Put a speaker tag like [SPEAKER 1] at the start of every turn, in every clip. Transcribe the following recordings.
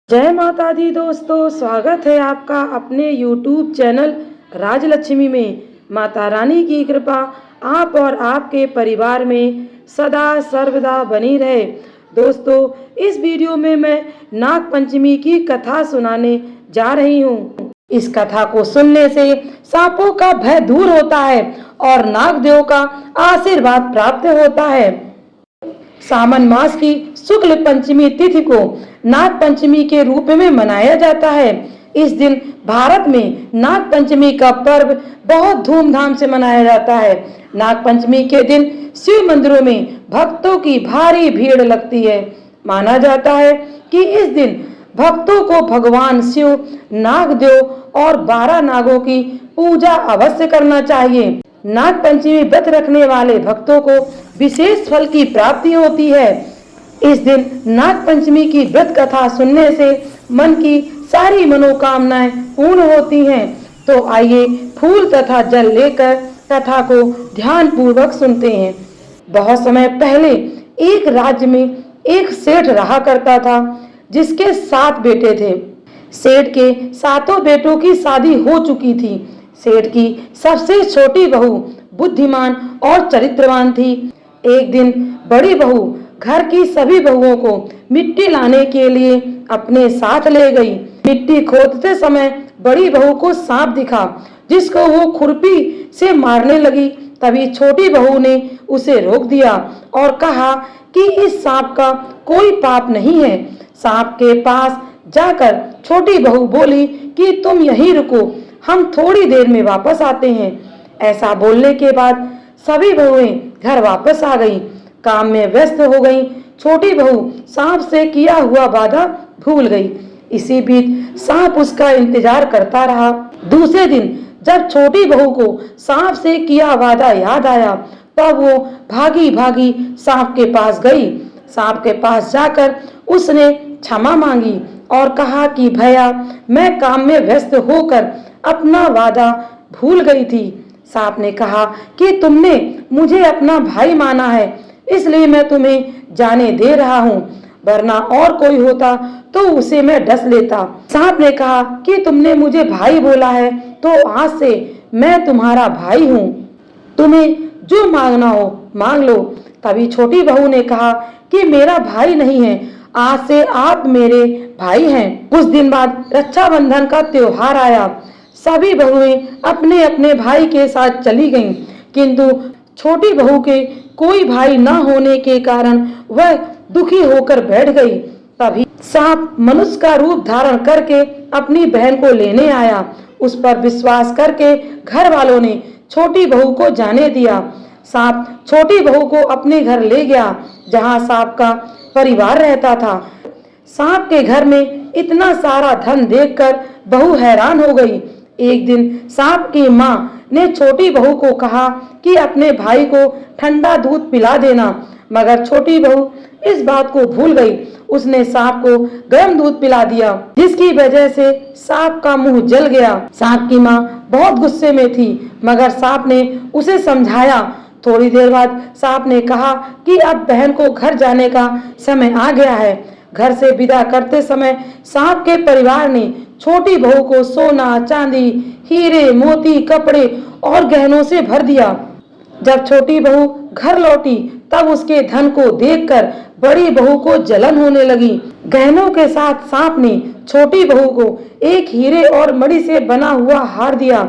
[SPEAKER 1] जय माता दी दोस्तों, स्वागत है आपका अपने YouTube चैनल राजलक्ष्मी में। माता रानी की कृपा आप और आपके परिवार में सदा सर्वदा बनी रहे। दोस्तों, इस वीडियो में मैं नाग पंचमी की कथा सुनाने जा रही हूँ। इस कथा को सुनने से सांपों का भय दूर होता है और नागदेव का आशीर्वाद प्राप्त होता है। सावन मास की शुक्ल पंचमी तिथि को नाग पंचमी के रूप में मनाया जाता है। इस दिन भारत में नाग पंचमी का पर्व बहुत धूमधाम से मनाया जाता है। नाग पंचमी के दिन शिव मंदिरों में भक्तों की भारी भीड़ लगती है। माना जाता है कि इस दिन भक्तों को भगवान शिव, नागदेव और 12 नागों की पूजा अवश्य करना चाहिए। नाग पंचमी व्रत रखने वाले भक्तों को विशेष फल की प्राप्ति होती है। इस दिन नाग पंचमी की व्रत कथा सुनने से मन की सारी मनोकामनाएं पूर्ण होती हैं। तो आइए फूल तथा जल लेकर कथा को ध्यान पूर्वक सुनते हैं। बहुत समय पहले एक राज्य में एक सेठ रहा करता था, जिसके 7 बेटे थे। सेठ के 7 बेटों की शादी हो चुकी थी। सेठ की सबसे छोटी बहू बुद्धिमान और चरित्रवान थी। एक दिन बड़ी बहू घर की सभी बहुओं को मिट्टी लाने के लिए अपने साथ ले गई। मिट्टी खोदते समय बड़ी बहू को सांप दिखा, जिसको वो खुरपी से मारने लगी। तभी छोटी बहू ने उसे रोक दिया और कहा कि इस सांप का कोई पाप नहीं है। सांप के पास जाकर छोटी बहू बोली कि तुम यहीं रुको, हम थोड़ी देर में वापस आते हैं। ऐसा बोलने के बाद सभी बहुएं घर वापस आ गईं, काम में व्यस्त हो गईं। छोटी बहू सांप से किया हुआ वादा भूल गई। इसी बीच सांप उसका इंतजार करता रहा। दूसरे दिन जब छोटी बहू को सांप से किया वादा याद आया, तब वो भागी भागी सांप के पास गई। सांप के पास जाकर उसने क्षमा मांगी और कहा कि भैया, मैं काम में व्यस्त होकर अपना वादा भूल गई थी। सांप ने कहा कि तुमने मुझे अपना भाई माना है, इसलिए मैं तुम्हें जाने दे रहा हूँ, वरना और कोई होता तो उसे मैं डस लेता। सांप ने कहा कि तुमने मुझे भाई बोला है, तो आज से मैं तुम्हारा भाई हूँ, तुम्हें जो मांगना हो मांग लो। तभी छोटी बहू ने कहा कि मेरा भाई नहीं है, आज से आप मेरे भाई हैं। कुछ दिन बाद रक्षाबंधन का त्योहार आया। सभी बहुएं अपने अपने भाई के साथ चली गईं, किंतु छोटी बहू के कोई भाई न होने के कारण वह दुखी होकर बैठ गई। तभी सांप मनुष्य का रूप धारण करके अपनी बहन को लेने आया। उस पर विश्वास करके घर वालों ने छोटी बहू को जाने दिया। सांप छोटी बहू को अपने घर ले गया, जहां सांप का परिवार रहता था। सांप के घर में इतना सारा धन देखकर बहू हैरान हो गई। एक दिन सांप की माँ ने छोटी बहू को कहा कि अपने भाई को ठंडा दूध पिला देना, मगर छोटी बहू इस बात को भूल गई। उसने सांप को गर्म दूध पिला दिया, जिसकी वजह से सांप का मुंह जल गया। सांप की माँ बहुत गुस्से में थी, मगर सांप ने उसे समझाया। थोड़ी देर बाद सांप ने कहा कि अब बहन को घर जाने का समय आ गया है। घर से विदा करते समय सांप के परिवार ने छोटी बहू को सोना, चांदी, हीरे, मोती, कपड़े और गहनों से भर दिया। जब छोटी बहू घर लौटी, तब उसके धन को देखकर बड़ी बहू को जलन होने लगी। गहनों के साथ सांप ने छोटी बहू को एक हीरे और मणि से बना हुआ हार दिया।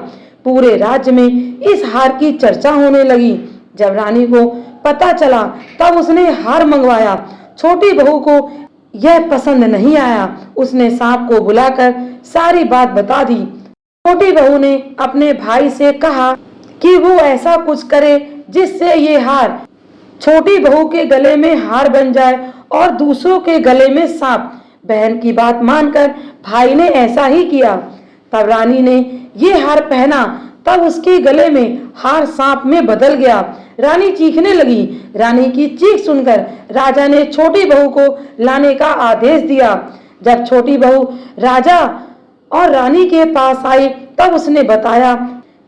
[SPEAKER 1] पूरे राज्य में इस हार की चर्चा होने लगी। जब रानी को पता चला, तब उसने हार मंगवाया। छोटी बहू को यह पसंद नहीं आया। उसने सांप को बुलाकर सारी बात बता दी। छोटी बहू ने अपने भाई से कहा कि वो ऐसा कुछ करे जिससे ये हार छोटी बहू के गले में हार बन जाए और दूसरों के गले में सांप। बहन की बात मानकर भाई ने ऐसा ही किया। तब रानी ने ये हार पहना, तब उसके गले में हार सांप में बदल गया। रानी चीखने लगी। रानी की चीख सुनकर राजा ने छोटी बहू को लाने का आदेश दिया। जब छोटी बहू राजा और रानी के पास आई, तब उसने बताया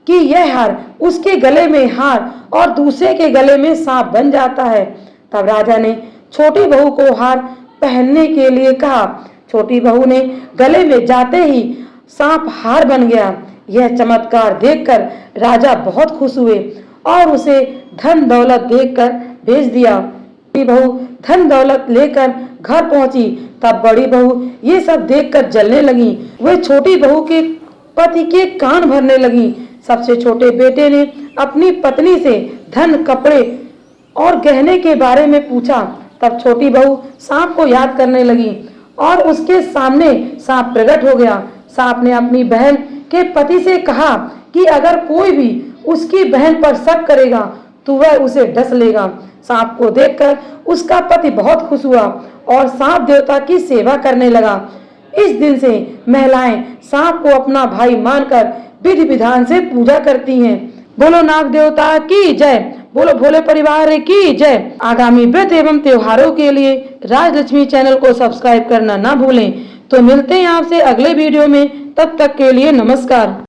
[SPEAKER 1] कि यह हार उसके गले में हार और दूसरे के गले में सांप बन जाता है। तब राजा ने छोटी बहू को हार पहनने के लिए कहा। छोटी बहू ने गले में जाते ही सांप हार बन गया। यह चमत्कार देखकर राजा बहुत खुश हुए और उसे धन दौलत देकर भेज दिया। बड़ी बहू धन दौलत लेकर घर पहुंची। तब बड़ी बहू ये सब देखकर जलने लगी। वह छोटी बहू के पति के कान भरने लगी। सबसे छोटे बेटे ने अपनी पत्नी से धन, कपड़े और गहने के बारे में पूछा। तब छोटी बहू सांप को याद करने लगी और उसके सामने सांप प्रकट हो गया। सांप ने अपनी बहन के पति से कहा कि अगर कोई भी उसकी बहन पर शक करेगा तो वह उसे डस लेगा। सांप को देखकर उसका पति बहुत खुश हुआ और सांप देवता की सेवा करने लगा। इस दिन से महिलाएं सांप को अपना भाई मानकर विधि विधान से पूजा करती हैं। बोलो नाग देवता की जय, बोलो भोले परिवार की जय। आगामी व्रत एवं त्योहारों के लिए राजलक्ष्मी चैनल को सब्सक्राइब करना ना भूलें। तो मिलते हैं आपसे अगले वीडियो में, तब तक के लिए नमस्कार।